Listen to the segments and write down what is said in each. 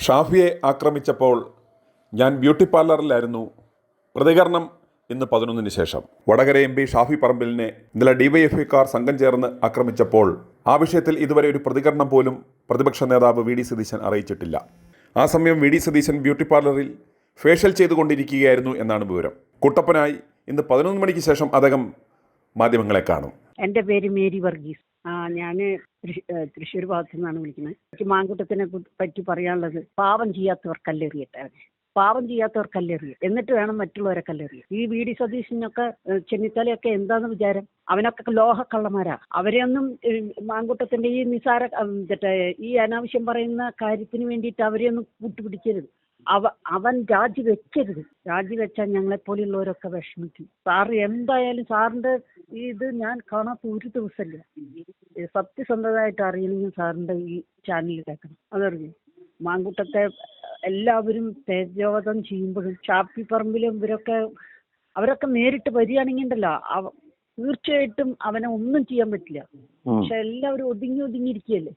ഷാഫിയെ ആക്രമിച്ചപ്പോൾ ഞാൻ ബ്യൂട്ടി പാർലറിലായിരുന്നു. പ്രതികരണം ഇന്ന് 11-ന് ശേഷം. വടകര MP ഷാഫി പറമ്പിലിനെ ഇന്നലെ DYFIക്കാർ സംഘം ചേർന്ന് ആക്രമിച്ചപ്പോൾ ആ വിഷയത്തിൽ ഇതുവരെ ഒരു പ്രതികരണം പോലും പ്രതിപക്ഷ നേതാവ് VD സതീശൻ അറിയിച്ചിട്ടില്ല. ആ സമയം VD സതീശൻ ബ്യൂട്ടി പാർലറിൽ ഫേഷ്യൽ ചെയ്തുകൊണ്ടിരിക്കുകയായിരുന്നു എന്നാണ് വിവരം. കുട്ടപ്പനായി ഇന്ന് 11 മണിക്ക് ശേഷം അദ്ദേഹം മാധ്യമങ്ങളെ കാണും. എൻ്റെ പേര് മേരി വർഗീസ്. ഞാൻ തൃശ്ശൂർ ഭാഗത്തു നിന്നാണ് വിളിക്കുന്നത്. എനിക്ക് മാങ്കുട്ടത്തിനെ പറ്റി പറയാനുള്ളത്, പാവം ചെയ്യാത്തവർ കല്ലെറിയട്ടെ. പാവം ചെയ്യാത്തവർ കല്ലെറിയും, എന്നിട്ട് വേണം മറ്റുള്ളവരെ കല്ലെറിയും. ഈ VD സതീശനൊക്കെ ചെന്നിത്തലയൊക്കെ എന്താന്ന് വിചാരം? അവനൊക്കെ ലോഹക്കള്ളന്മാരാ. അവരെയൊന്നും മാങ്കുട്ടത്തിന്റെ ഈ നിസാര ഈ അനാവശ്യം പറയുന്ന കാര്യത്തിന് വേണ്ടിയിട്ട് അവരെയൊന്നും കൂട്ടുപിടിക്കരുത്. അവൻ രാജിവെക്കരുത്. രാജിവെച്ചാൽ ഞങ്ങളെപ്പോലെയുള്ളവരൊക്കെ വിഷമിക്കും. സാറ് എന്തായാലും സാറിന്റെ ഇത് ഞാൻ കാണാത്ത ഒരു ദിവസമില്ല. സത്യസന്ധമായിട്ട് അറിയണമെങ്കിൽ സാറിന്റെ ഈ ചാനൽ കേൾക്കണം. അതറിഞ്ഞു മാങ്കുട്ടത്തെ എല്ലാവരും തേജോവധം ചെയ്യുമ്പോഴും ഷാഫി പറമ്പിലും അവരൊക്കെ നേരിട്ട് വരികയാണെങ്കിൽ ഉണ്ടല്ലോ, തീർച്ചയായിട്ടും അവനെ ഒന്നും ചെയ്യാൻ പറ്റില്ല. പക്ഷെ എല്ലാവരും ഒതുങ്ങിയിരിക്കുകയല്ലേ.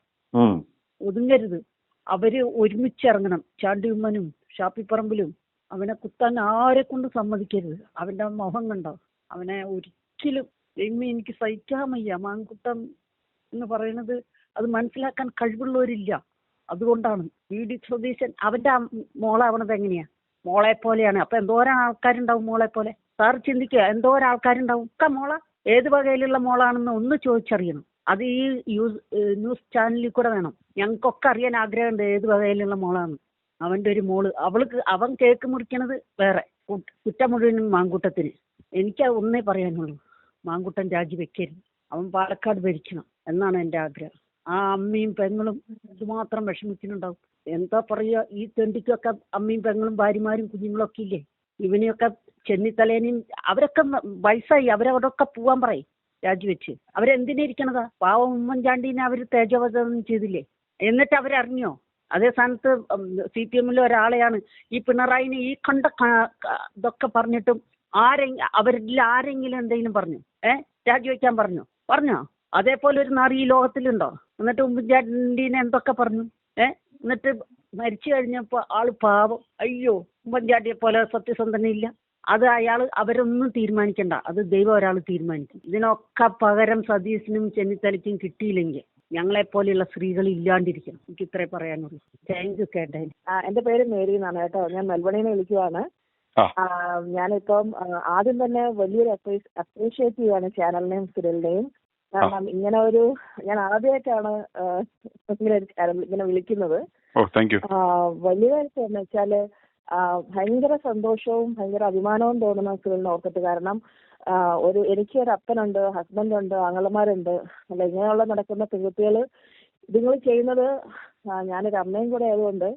ഒതുങ്ങരുത്. അവര് ഒരുമിച്ചിറങ്ങണം. ചാണ്ടിയുമ്മനും ഷാഫി പറമ്പിലും അവനെ കുത്താൻ ആരെ കൊണ്ട് സമ്മതിക്കരുത്. അവന്റെ മുഖം കണ്ടോ? അവനെ ഒരിക്കലും എനിക്ക് സഹിക്കാൻ വയ്യ. മാങ്കുട്ടം എന്ന് പറയുന്നത് അത് മനസ്സിലാക്കാൻ കഴിവുള്ളവരില്ല. അതുകൊണ്ടാണ് VD സതീശൻ അവന്റെ മോളാവണത് എങ്ങനെയാ? മോളെ പോലെയാണ്. അപ്പൊ എന്തോരം ആൾക്കാരുണ്ടാവും മോളെ പോലെ? സാർ ചിന്തിക്കുക, എന്തോരം ആൾക്കാരുണ്ടാവും. ഒക്കെ മോള ഏത് വകയിലുള്ള മോളാണെന്ന് ഒന്ന് ചോദിച്ചറിയണം. അത് ഈ ന്യൂസ് ചാനലിൽ കൂടെ വേണം. ഞങ്ങൾക്കൊക്കെ അറിയാൻ ആഗ്രഹമുണ്ട് ഏത് വകയിലുള്ള മോളാണ്. അവന്റെ ഒരു മോള്, അവൻ കേക്ക് മുറിക്കണത് വേറെ. കുറ്റം മുഴുവനും മാങ്കൂട്ടത്തിന്. എനിക്ക് ഒന്നേ പറയാനുള്ളൂ, മാങ്കൂട്ടൻ രാജിവെക്കരുത്. അവൻ പാലക്കാട് ഭരിക്കണം എന്നാണ് എൻ്റെ ആഗ്രഹം. ആ അമ്മയും പെങ്ങളും ഇതുമാത്രം വിഷമിക്കുന്നുണ്ടാവും. എന്താ പറയുക, ഈ തെണ്ടിക്കൊക്കെ അമ്മയും പെങ്ങളും ഭാര്യമാരും കുഞ്ഞുങ്ങളൊക്കെ ഇല്ലേ? ഇവനെയൊക്കെ ചെന്നിത്തലേനെയും അവരൊക്കെ വയസ്സായി, അവരവിടൊക്കെ പോവാൻ പറയും രാജിവെച്ച്. അവരെന്തിനിരിക്കണതാ? പാവം ഉമ്മൻചാണ്ടീനെ അവർ തേജോവധം ചെയ്തില്ലേ? എന്നിട്ട് അവരറിഞ്ഞോ? അതേ സ്ഥാനത്ത് CPM ഒരാളെയാണ് ഈ പിണറായിനെ ഈ കണ്ട ഇതൊക്കെ പറഞ്ഞിട്ടും അവരിൽ ആരെങ്കിലും എന്തെങ്കിലും പറഞ്ഞു? രാജിവെക്കാൻ പറഞ്ഞോ? അതേപോലെ ഒരു നാറി ഈ ലോകത്തിലുണ്ടോ? എന്നിട്ട് ഉമ്മൻചാണ്ടീനെ എന്തൊക്കെ പറഞ്ഞു? എന്നിട്ട് മരിച്ചു കഴിഞ്ഞപ്പോൾ ആള് പാവം. അയ്യോ, ഉമ്മൻചാണ്ടിയെ പോലെ സത്യസന്ധനില്ല. അത് അവരൊന്നും തീരുമാനിക്കണ്ട. അത് ദൈവം ഒരാൾ തീരുമാനിക്കും. ഇതിനൊക്കെ പകരം സതീശനും ചെന്നിത്തലയ്ക്കും കിട്ടിയില്ലെങ്കിൽ ഞങ്ങളെപ്പോലെയുള്ള സ്ത്രീകൾ ഇല്ലാണ്ടിരിക്കണം. എനിക്ക് ഇത്രേ പറയാനുള്ളൂ. താങ്ക് യു കേട്ടോ. എന്റെ പേര് മേരി എന്നാണ് കേട്ടോ. ഞാൻ മെൽബണിൽ നിന്ന് വിളിക്കുവാണ്. ഞാനിപ്പം ആദ്യം തന്നെ വലിയൊരു അപ്രീഷിയേറ്റ് ചെയ്യുവാണ് ചാനലിനെയും സീരിയലിനെയും. കാരണം ഞാൻ ആദ്യമായിട്ടാണ് ഇങ്ങനെ വിളിക്കുന്നത്. വലിയതായിട്ട് എന്ന് വെച്ചാല് ഭയങ്കര സന്തോഷവും ഭയങ്കര അഭിമാനവും തോന്നുന്ന സീരിയലിനെ ഓർത്തിട്ട്. കാരണം എനിക്കൊരു അപ്പനുണ്ട്, ഹസ്ബൻഡുണ്ട്, ആങ്ങളമാരുണ്ട്. അല്ല, ഇങ്ങനെയുള്ള നടക്കുന്ന പെൺകുട്ടികള് ഇതുങ്ങൾ ചെയ്യുന്നത്, ഞാനൊരു അമ്മയും കൂടെ ആയതുകൊണ്ട്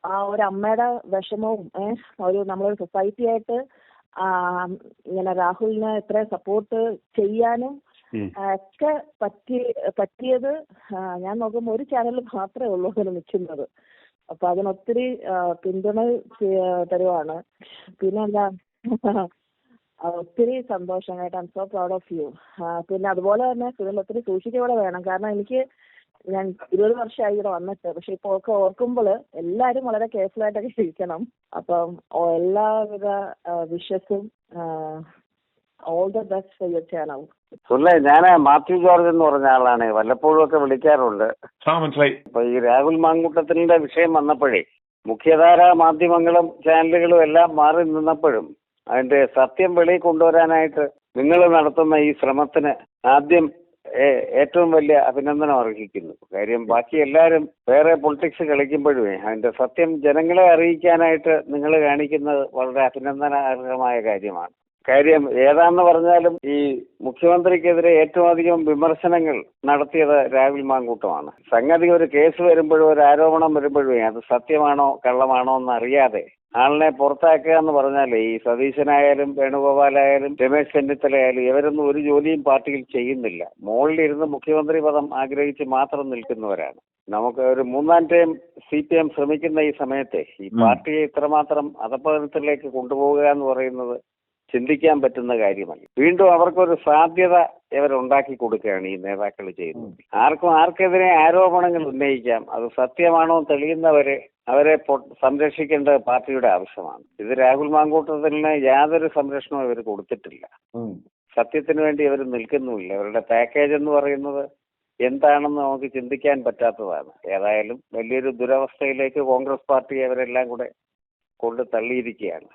ആ ഒരു അമ്മയുടെ വിഷമവും നമ്മളൊരു സൊസൈറ്റി ആയിട്ട് ഇങ്ങനെ രാഹുലിനെ ഇത്രയും സപ്പോർട്ട് ചെയ്യാനും ഒക്കെ പറ്റിയത് ഞാൻ നോക്കുമ്പോൾ ഒരു ചാനൽ മാത്രമേ ഉള്ളൂ അതിന് നിൽക്കുന്നത്. അപ്പൊ അതിനൊത്തിരി പിന്തുണ തരുവാണ്. പിന്നെന്താ, ഒത്തിരി സന്തോഷം കേട്ടോ. I am so proud of you. പിന്നെ അതുപോലെ തന്നെ ഇതിൽ ഒത്തിരി സൂക്ഷിച്ചുകൂടെ വേണം. കാരണം ഞാൻ 20 വർഷമായി ഇവിടെ വന്നിട്ട്. പക്ഷെ ഇപ്പൊ ഒക്കെ ഓർക്കുമ്പോൾ എല്ലാവരും വളരെ കെയർഫുൾ ആയിട്ടൊക്കെ ഇരിക്കണം. അപ്പം എല്ലാവിധ വിഷസും all the best for your channel. ഞാൻ മാത്യു ജോർജ് എന്ന് പറഞ്ഞ ആളാണ്. വല്ലപ്പോഴും ഒക്കെ വിളിക്കാറുണ്ട്. അപ്പൊ ഈ രാഹുൽ മാങ്കൂട്ടത്തിന്റെ വിഷയം വന്നപ്പോഴേ മുഖ്യധാര മാധ്യമങ്ങളും ചാനലുകളും എല്ലാം മാറി നിന്നപ്പോഴും അതിന്റെ സത്യം വെളിയിൽ കൊണ്ടുവരാനായിട്ട് നിങ്ങൾ നടത്തുന്ന ഈ ശ്രമത്തിന് ആദ്യം ഏറ്റവും വലിയ അഭിനന്ദനം അർഹിക്കുന്നു. കാര്യം ബാക്കി എല്ലാവരും വേറെ പൊളിറ്റിക്സ് കളിക്കുമ്പോഴും അതിന്റെ സത്യം ജനങ്ങളെ അറിയിക്കാനായിട്ട് നിങ്ങൾ കാണിക്കുന്നത് വളരെ അഭിനന്ദനാർഹമായ കാര്യമാണ്. കാര്യം ഏതാന്ന് പറഞ്ഞാലും ഈ മുഖ്യമന്ത്രിക്കെതിരെ ഏറ്റവും അധികം വിമർശനങ്ങൾ നടത്തിയത് രാഹുൽ മാങ്കൂട്ടമാണ്. സംഗതി ഒരു കേസ് വരുമ്പോഴും ഒരു ആരോപണം വരുമ്പോഴും അത് സത്യമാണോ കള്ളമാണോ എന്ന് അറിയാതെ ആളിനെ പുറത്താക്കുക എന്ന് പറഞ്ഞാലേ ഈ സതീശനായാലും വേണുഗോപാലായാലും രമേശ് ചെന്നിത്തലയായാലും ഇവരൊന്നും ഒരു ജോലിയും പാർട്ടിയിൽ ചെയ്യുന്നില്ല. മുകളിലിരുന്ന് മുഖ്യമന്ത്രി പദം ആഗ്രഹിച്ച് മാത്രം നിൽക്കുന്നവരാണ്. നമുക്ക് ഒരു 3-ാം ടൈം CPM ശ്രമിക്കുന്ന ഈ സമയത്തെ ഈ പാർട്ടിയെ ഇത്രമാത്രം അധപ്പതനത്തിലേക്ക് കൊണ്ടുപോവുക എന്ന് പറയുന്നത് ചിന്തിക്കാൻ പറ്റുന്ന കാര്യമല്ല. വീണ്ടും അവർക്കൊരു സാധ്യത ഇവരുണ്ടാക്കി കൊടുക്കുകയാണ് ഈ നേതാക്കൾ ചെയ്യുന്നത്. ആർക്കെതിരെ ആരോപണങ്ങൾ ഉന്നയിക്കാം, അത് സത്യമാണോ തെളിയുന്നവരെ അവരെ സംരക്ഷിക്കേണ്ടത് പാർട്ടിയുടെ ആവശ്യമാണ്. ഇത് രാഹുൽ മാങ്കൂട്ടത്തിന് യാതൊരു സംരക്ഷണവും ഇവർ കൊടുത്തിട്ടില്ല. സത്യത്തിന് വേണ്ടി ഇവർ നിൽക്കുന്നുമില്ല. ഇവരുടെ പാക്കേജ് എന്ന് പറയുന്നത് എന്താണെന്ന് നമുക്ക് ചിന്തിക്കാൻ പറ്റാത്തതാണ്. ഏതായാലും വലിയൊരു ദുരവസ്ഥയിലേക്ക് കോൺഗ്രസ് പാർട്ടി അവരെല്ലാം കൂടെ കൊണ്ട് തള്ളിയിരിക്കുകയാണ്.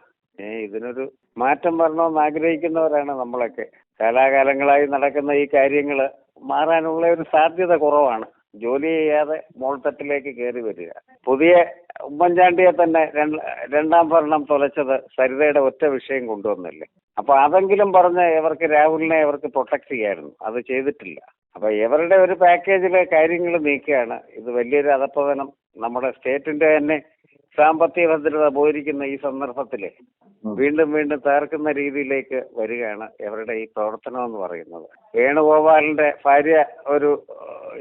ഇതിനൊരു മാറ്റം വരണമെന്ന് ആഗ്രഹിക്കുന്നവരാണ് നമ്മളൊക്കെ. കാലാകാലങ്ങളായി നടക്കുന്ന ഈ കാര്യങ്ങൾ മാറാനുള്ള ഒരു സാധ്യത കുറവാണ്. ജോലി ചെയ്യാതെ മോൾത്തട്ടിലേക്ക് കയറി വരിക. പുതിയ ഉമ്മൻചാണ്ടിയെ തന്നെ രണ്ടാം ഭരണം തുലച്ചത് സരിതയുടെ ഒറ്റ വിഷയം കൊണ്ടുവന്നില്ലേ. അപ്പൊ അതെങ്കിലും പറഞ്ഞ് ഇവർക്ക് രാഹുലിനെ ഇവർക്ക് പ്രൊട്ടക്ട് ചെയ്യായിരുന്നു. അത് ചെയ്തിട്ടില്ല. അപ്പൊ ഇവരുടെ ഒരു പാക്കേജിലെ കാര്യങ്ങൾ നീക്കുകയാണ്. ഇത് വലിയൊരു അധപ്പതനം നമ്മുടെ സ്റ്റേറ്റിന്റെ തന്നെ സാമ്പത്തിക ഭദ്രത പോയിരിക്കുന്ന ഈ സന്ദർഭത്തിൽ വീണ്ടും വീണ്ടും തകർക്കുന്ന രീതിയിലേക്ക് വരികയാണ് ഇവരുടെ ഈ പ്രവർത്തനം എന്ന് പറയുന്നത്. വേണുഗോപാലിന്റെ ഭാര്യ ഒരു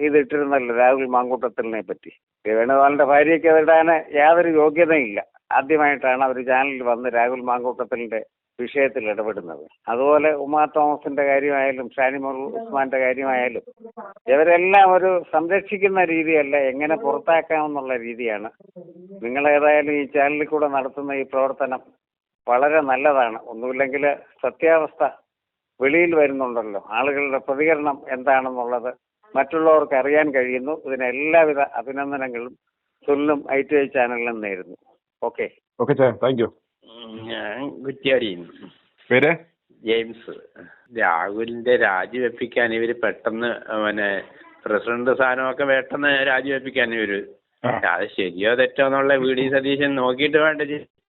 ഇതിട്ടിരുന്നല്ലോ രാഹുൽ മാങ്കൂട്ടത്തിലിനെ പറ്റി. വേണുഗോപാലിന്റെ ഭാര്യയ്ക്ക് അതിടാൻ യാതൊരു യോഗ്യതയില്ല. ആദ്യമായിട്ടാണ് അവർ ചാനലിൽ വന്ന് രാഹുൽ മാങ്കൂട്ടത്തിലിന്റെ വിഷയത്തിൽ ഇടപെടുന്നത്. അതുപോലെ ഉമാ തോമസിന്റെ കാര്യമായാലും ഷാനിമോൾ ഉസ്മാന്റെ കാര്യമായാലും ഇവരെല്ലാം ഒരു സംരക്ഷിക്കുന്ന രീതിയല്ല, എങ്ങനെ പുറത്താക്കാമെന്നുള്ള രീതിയാണ്. നിങ്ങൾ ഏതായാലും ഈ ചാനലിൽ കൂടെ നടത്തുന്ന ഈ പ്രവർത്തനം വളരെ നല്ലതാണ്. ഒന്നുമില്ലെങ്കിൽ സത്യാവസ്ഥ വെളിയിൽ വരുന്നുണ്ടല്ലോ. ആളുകളുടെ പ്രതികരണം എന്താണെന്നുള്ളത് മറ്റുള്ളവർക്ക് അറിയാൻ കഴിയുന്നു. ഇതിന് എല്ലാവിധ അഭിനന്ദനങ്ങളും സുല്ലും ITI ചാനലിനും നേരുന്നു. Okay thank you. ഞാൻ കുറ്റ്യാടിയിൽ പേര് ജെയിംസ്. രാഹുലിന്റെ രാജിവെപ്പിക്കാൻ ഇവര് പെട്ടെന്ന് പ്രസിഡന്റ് സ്ഥാനമൊക്കെ പെട്ടെന്ന് രാജിവെപ്പിക്കാൻ ഇവര് അത് ശരിയോ തെറ്റോ എന്നുള്ള VD സതീശൻ നോക്കിയിട്ട് വേണ്ട.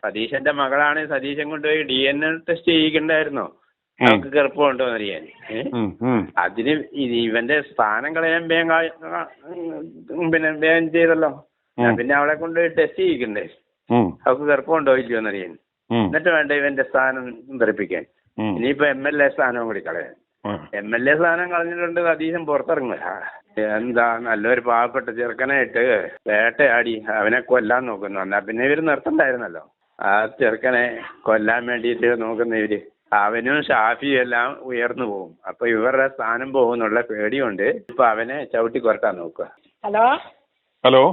സതീശന്റെ മകളാണ്. സതീശൻ കൊണ്ടുപോയി DNA ടെസ്റ്റ് ചെയ്യിക്കണ്ടായിരുന്നോ നമുക്ക് ഗർഭമുണ്ടോ എന്നറിയാൻ. അതിന് ഇവന്റെ സ്ഥാനം കളയാൻ വേഗം ചെയ്തല്ലോ. പിന്നെ അവളെ കൊണ്ടുപോയി ടെസ്റ്റ് ചെയ്യിക്കണ്ടേ അവർക്ക് ഗർഭമുണ്ടോ ഇല്ലയോ എന്നറിയാൻ. എന്നിട്ട് വേണ്ട ഇവന്റെ സ്ഥാനം തെറിപ്പിക്കാൻ. ഇനിയിപ്പോ MLA സ്ഥാനവും കൂടി കളയാൻ. MLA സ്ഥാനം കളഞ്ഞിട്ടുണ്ട് സതീശൻ പുറത്തിറങ്ങുക. എന്താ നല്ലൊരു പാവപ്പെട്ട ചെറുക്കനായിട്ട് വേട്ടയാടി അവനെ കൊല്ലാൻ നോക്കുന്നു. എന്നാ പിന്നെ ഇവര് നിർത്തണ്ടായിരുന്നല്ലോ. ആ ചെറുക്കനെ കൊല്ലാൻ വേണ്ടിയിട്ട് നോക്കുന്ന ഇവര് അവനും ഷാഫിയും എല്ലാം ഉയർന്നു പോകും. അപ്പൊ ഇവരുടെ സ്ഥാനം പോകുന്നുള്ള പേടിയുണ്ട്. ഇപ്പൊ അവനെ ചവിട്ടി കുറക്കാൻ നോക്കുക. ഹലോ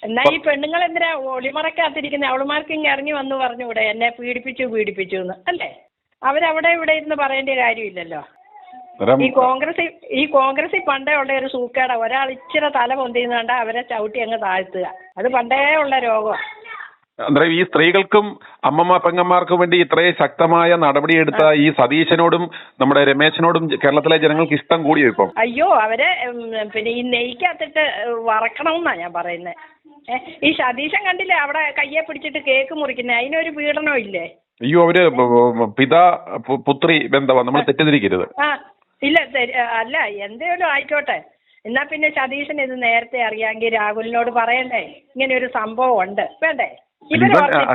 എന്നാ ഈ പെണ്ണുങ്ങൾ എന്തിനാ ഒളിമറക്കാത്തിരിക്കുന്നത്? അവളുമാർക്ക് ഇങ്ങ് ഇറങ്ങി വന്നു പറഞ്ഞുകൂടെ എന്നെ പീഡിപ്പിച്ചു എന്ന് അല്ലേ? അവരവിടെ ഇവിടെ ഇരുന്ന് പറയേണ്ട കാര്യമില്ലല്ലോ. ഈ കോൺഗ്രസിൽ പണ്ടേ ഉള്ള ഒരു സൂക്കേടാ. ഒരാൾ ഇച്ചിരി തല പൊന്തിയുന്നുണ്ട അവരെ ചവിട്ടി അങ്ങ് താഴ്ത്തുക. അത് പണ്ടേ ഉള്ള രോഗം. അന്നേരം ഈ സ്ത്രീകൾക്കും അമ്മമ്മ പെങ്ങന്മാർക്കും വേണ്ടി ഇത്രയും ശക്തമായ നടപടിയെടുത്ത ഈ സതീശനോടും നമ്മുടെ രമേശനോടും കേരളത്തിലെ ജനങ്ങൾക്ക് ഇഷ്ടം കൂടിയോ ഇപ്പം? അയ്യോ അവരെ പിന്നെ ഈ നെയ്ക്കകത്തിട്ട് വറക്കണമെന്നാ ഞാൻ പറയുന്നത്. ഈ സതീശൻ കണ്ടില്ലേ അവിടെ കയ്യെ പിടിച്ചിട്ട് കേക്ക് മുറിക്കുന്നത്? അതിനൊരു പീഡനം ഇല്ലേ? അയ്യോ അവര് പിതാ പുത്രി ബന്ധമാണ്, നമ്മൾ തെറ്റിദ്ധരിക്കരുത്. ഇല്ല അല്ല എന്തേലും ആയിക്കോട്ടെ. എന്നാ പിന്നെ സതീശൻ ഇത് നേരത്തെ അറിയാമെങ്കിൽ രാഹുലിനോട് പറയണ്ടേ ഇങ്ങനെ ഒരു സംഭവം ഉണ്ട് വേണ്ടേ?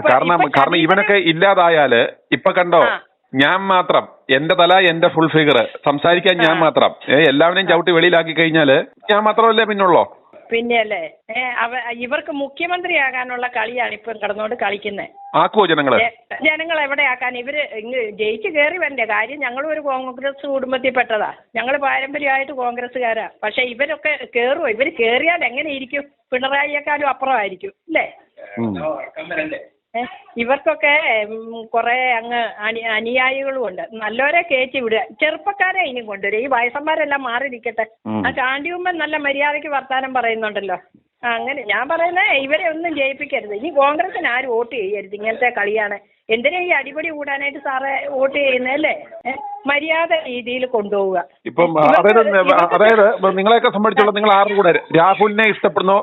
കാരണം ഇവനൊക്കെ ഇല്ലാതായാല് ഇപ്പൊ കണ്ടോ, ഞാൻ മാത്രം, എന്റെ തല എന്റെ ഫുൾ ഫിഗർ, സംസാരിക്കാൻ ഞാൻ മാത്രം, എല്ലാവരെയും ചവിട്ടി വെളിയിലാക്കി കഴിഞ്ഞാല് ഞാൻ മാത്രമല്ലേ പിന്നുള്ളോ? പിന്നെയല്ലേ ഇവർക്ക് മുഖ്യമന്ത്രിയാകാനുള്ള കളിയാണ് ഇപ്പം കിടന്നോണ്ട് കളിക്കുന്നത്. ആക്കുവോ ജനങ്ങൾ എവിടെയാക്കാൻ? ഇവര് ജയിച്ച് കയറി വരണ്ടേ? കാര്യം ഞങ്ങളും ഒരു കോൺഗ്രസ് കുടുംബത്തിൽ പെട്ടതാ. ഞങ്ങൾ പാരമ്പര്യമായിട്ട് കോൺഗ്രസ്സുകാരാ. പക്ഷെ ഇവരൊക്കെ കേറുവോ? ഇവര് കേറിയാൽ എങ്ങനെ ഇരിക്കും? പിണറായിയെക്കാളും അപ്പുറമായിരിക്കും അല്ലേ? ഇവർക്കൊക്കെ കുറെ അങ്ങ് അനുയായികളും ഉണ്ട്. നല്ലവരെ കയറ്റി വിടുക. ചെറുപ്പക്കാരെ ഇനി കൊണ്ടുവരും. ഈ വയസ്സന്മാരെല്ലാം മാറി നിൽക്കട്ടെ. ആ ചാണ്ടിയുമ്പൻ നല്ല മര്യാദയ്ക്ക് വർത്താനം പറയുന്നുണ്ടല്ലോ. അങ്ങനെ ഞാൻ പറയുന്നത് ഇവരെ ഒന്നും ജയിപ്പിക്കരുത്. ഇനി കോൺഗ്രസിന് ആരും വോട്ട് ചെയ്യരുത്. ഇങ്ങനത്തെ കളിയാണ്. എന്തിനാ ഈ അടിപൊളി കൂടാനായിട്ട് സാറേ വോട്ട് ചെയ്യുന്നതല്ലേ? മര്യാദ രീതിയിൽ കൊണ്ടുപോവുക. ഇപ്പം അതായത് നിങ്ങളെയൊക്കെ സംബന്ധിച്ചുള്ള നിങ്ങൾ ആരുടെ കൂടെ? രാഹുലിനെ ഇഷ്ടപ്പെടുന്നോ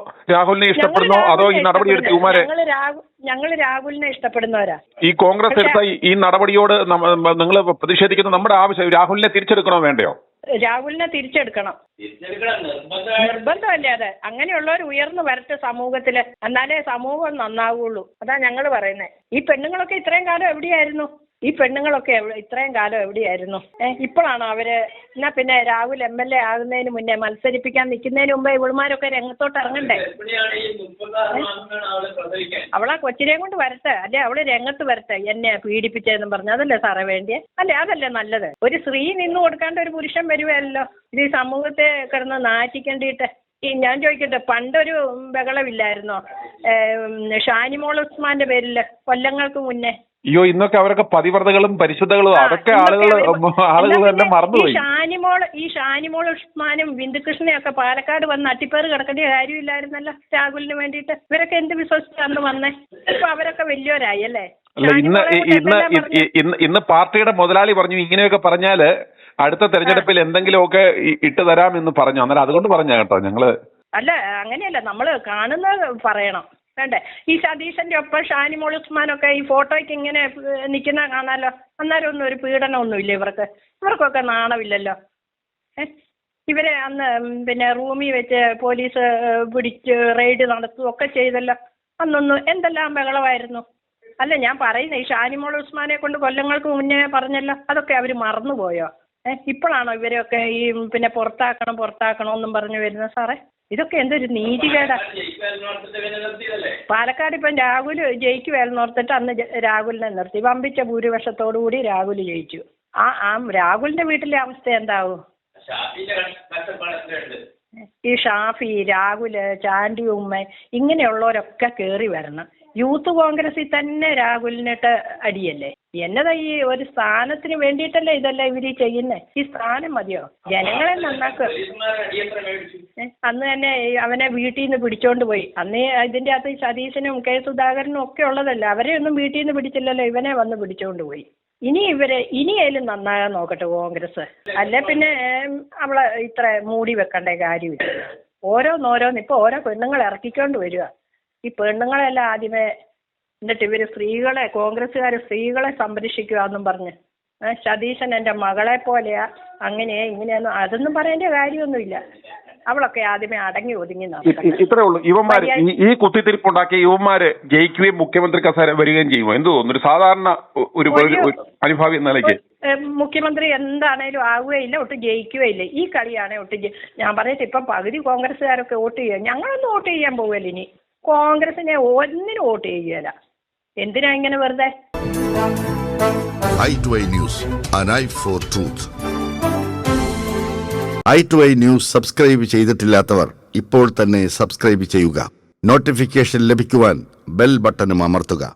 അതോ ഈ നടപടി എടുത്ത് ഞങ്ങൾ രാഹുലിനെ ഇഷ്ടപ്പെടുന്നവരാ. ഈ കോൺഗ്രസ് എടുത്ത ഈ നടപടിയോട് നിങ്ങൾ പ്രതിഷേധിക്കുന്ന നമ്മുടെ ആവശ്യം രാഹുലിനെ തിരിച്ചെടുക്കണോ വേണ്ടയോ? രാഹുലിനെ തിരിച്ചെടുക്കണം. നിർബന്ധമല്ലേ അത്? അങ്ങനെയുള്ളവർ ഉയർന്നു വരട്ടെ സമൂഹത്തില്. എന്നാലേ സമൂഹം നന്നാവുള്ളൂ. അതാ ഞങ്ങൾ പറയുന്നത്. ഈ പെണ്ണുങ്ങളൊക്കെ ഇത്രയും കാലം എവിടെയായിരുന്നു? ഈ പെണ്ണുങ്ങളൊക്കെ ഇത്രയും കാലം എവിടെയായിരുന്നു? ഇപ്പോഴാണോ അവര് എന്നാ പിന്നെ രാഹുൽ MLA ആകുന്നതിന് മുന്നേ മത്സരിപ്പിക്കാൻ നിൽക്കുന്നതിന് മുമ്പേ ഇവളുമാരൊക്കെ രംഗത്തോട്ട് ഇറങ്ങണ്ടേ? അവളാ കൊച്ചിനെയും കൊണ്ട് വരട്ടെ, അല്ലെ അവള് രംഗത്ത് വരട്ടെ, എന്നെ പീഡിപ്പിച്ചതെന്നും പറഞ്ഞു. അതല്ലേ സാറേ വേണ്ടിയേ? അല്ലേ അതല്ലേ നല്ലത്? ഒരു സ്ത്രീ നിന്ന് കൊടുക്കാണ്ട് ഒരു പുരുഷൻ വരുമല്ലോ. ഇത് ഈ സമൂഹത്തെ കിടന്ന് നാറ്റിക്കേണ്ടിയിട്ട്. ഞാൻ ചോദിക്കട്ടെ, പണ്ടൊരു ബഹളമില്ലായിരുന്നോ ഷാനിമോൾ ഉസ്മാന്റെ പേരിൽ കൊല്ലങ്ങൾക്ക് മുന്നേ? അയ്യോ, ഇന്നൊക്കെ അവരൊക്കെ പതിവ്രതകളും പരിശുദ്ധകളും അതൊക്കെ ആളുകൾ തന്നെ മറന്നുപോയി. ഈ ഷാനിമോൾ ഉസ്മാനും ബിന്ദുകൃഷ്ണനും ഒക്കെ പാലക്കാട് വന്ന് അട്ടിപ്പേറ് കിടക്കേണ്ട കാര്യമില്ലായിരുന്നല്ലോ രാഹുലിന് വേണ്ടിയിട്ട്? ഇവരൊക്കെ എന്ത് വിശ്വസിച്ചാന്ന് വന്നേ? ഇപ്പൊ അവരൊക്കെ വലിയവരായി അല്ലേ? ഇന്ന് പാർട്ടിയുടെ മുതലാളി പറഞ്ഞു ഇങ്ങനെയൊക്കെ പറഞ്ഞാല് അടുത്ത തെരഞ്ഞെടുപ്പിൽ എന്തെങ്കിലുമൊക്കെ ഇട്ട് തരാമെന്ന് പറഞ്ഞു. അന്നേരം അതുകൊണ്ട് പറഞ്ഞ കേട്ടോ ഞങ്ങള്. അല്ല അങ്ങനെയല്ല, നമ്മള് കാണുന്നത് പറയണം വേണ്ടേ? ഈ സതീശന്റെ ഒപ്പം ഷാനിമോൾ ഉസ്മാനൊക്കെ ഈ ഫോട്ടോയ്ക്ക് ഇങ്ങനെ നിൽക്കുന്ന കാണാലോ. അന്നേരം ഒന്നും ഒരു പീഡനമൊന്നും ഇല്ല ഇവർക്കൊക്കെ നാണമില്ലല്ലോ. ഇവരെ അന്ന് പിന്നെ റൂമിൽ വെച്ച് പോലീസ് പിടിച്ച് റെയ്ഡ് നടത്തുകയൊക്കെ ചെയ്തല്ലോ. അന്നൊന്നും എന്തെല്ലാം ബഹളമായിരുന്നു. അല്ല ഞാൻ പറയുന്നത് ഈ ഷാനിമോൾ ഉസ്മാനെ കൊണ്ട് കൊല്ലങ്ങൾക്ക് മുന്നേ പറഞ്ഞല്ലോ, അതൊക്കെ അവർ മറന്നുപോയോ? ഇപ്പോഴാണോ ഇവരെയൊക്കെ ഈ പിന്നെ പുറത്താക്കണം എന്നും പറഞ്ഞു വരുന്നത്? സാറേ ഇതൊക്കെ എന്തൊരു നീതികേടാ. പാലക്കാട് ഇപ്പം രാഹുൽ ജയിക്കുവായിരുന്നോർത്തിട്ട് അന്ന് രാഹുലിനെ നിർത്തി. വമ്പിച്ച ഭൂരിപക്ഷത്തോടുകൂടി രാഹുൽ ജയിച്ചു. ആ രാഹുലിന്റെ വീട്ടിലെ അവസ്ഥ എന്താവും? ഈ ഷാഫി, രാഹുല്, ചാണ്ടി ഉമ്മ ഇങ്ങനെയുള്ളവരൊക്കെ കയറി വരണം. യൂത്ത് കോൺഗ്രസിൽ തന്നെ രാഹുലിനിട്ട് അടിയല്ലേ? എന്നതാ ഈ ഒരു സ്ഥാനത്തിന് വേണ്ടിയിട്ടല്ലേ ഇതല്ല ഇവര് ചെയ്യുന്നേ? ഈ സ്ഥാനം മതിയോ? ജനങ്ങളെ നന്നാക്കുക. അന്ന് തന്നെ അവനെ വീട്ടിൽ നിന്ന് പിടിച്ചോണ്ട് പോയി. അന്ന് ഇതിന്റെ അകത്ത് സതീശനും കെ സുധാകരനും ഒക്കെ ഉള്ളതല്ല. അവരെ ഒന്നും വീട്ടിൽ നിന്ന് പിടിച്ചില്ലല്ലോ, ഇവനെ വന്ന് പിടിച്ചോണ്ട് പോയി. ഇനിയായാലും നന്നാകാൻ നോക്കട്ടെ കോൺഗ്രസ്. അല്ലെ പിന്നെ അവളെ ഇത്ര മൂടി വെക്കേണ്ട കാര്യമില്ല. ഓരോന്നോരോന്ന് ഇപ്പൊ ഓരോ പെണ്ണുങ്ങളെ ഇറക്കിക്കൊണ്ട് വരിക. ഈ പെണ്ണുങ്ങളെല്ലാം ആദ്യമേ എന്നിട്ട് ഇവര് സ്ത്രീകളെ, കോൺഗ്രസ്സുകാർ സ്ത്രീകളെ സംരക്ഷിക്കുക എന്നും പറഞ്ഞ് സതീശൻ എൻ്റെ മകളെ പോലെയാ അങ്ങനെയാ ഇങ്ങനെയൊന്നും അതൊന്നും പറയേണ്ട കാര്യമൊന്നുമില്ല. അവളൊക്കെ ആദ്യമേ അടങ്ങി ഒതുങ്ങി നടക്കണം. ഇത്രേ ഉള്ളൂ. ഇവന്മാര് ഈ കുത്തിത്തിരിപ്പുണ്ടാക്കിയ ഇവന്മാര് ജയിക്കുകയും മുഖ്യമന്ത്രി കസേര വരികയും ചെയ്യുമോ? എന്ത് തോന്നുന്നു? ഒരു സാധാരണ ഒരു അനുഭാവി എന്ന നിലയ്ക്ക് മുഖ്യമന്ത്രി എന്താണേലും ആവുകയില്ല, ഒട്ടും ജയിക്കുകയില്ല. ഈ കളിയാണെ ഒട്ടും ഞാൻ പറയട്ടെ, ഇപ്പം പകുതി കോൺഗ്രസ്സുകാരൊക്കെ വോട്ട് ചെയ്യുക. ഞങ്ങളൊന്നും വോട്ട് ചെയ്യാൻ പോവില്ല ഇനി. കോൺഗ്രസിനെ ഒന്നിനും വോട്ട് ചെയ്യുകയില്ല. എന്തിനാ ഇങ്ങനെ വെറുതെ? i2i News, an eye for truth. i2i News subscribe ചെയ്തിട്ടില്ലാത്തവർ ഇപ്പോൾ തന്നെ സബ്സ്ക്രൈബ് ചെയ്യുക. നോട്ടിഫിക്കേഷൻ ലഭിക്കുവാൻ ബെൽ ബട്ടണും അമർത്തുക.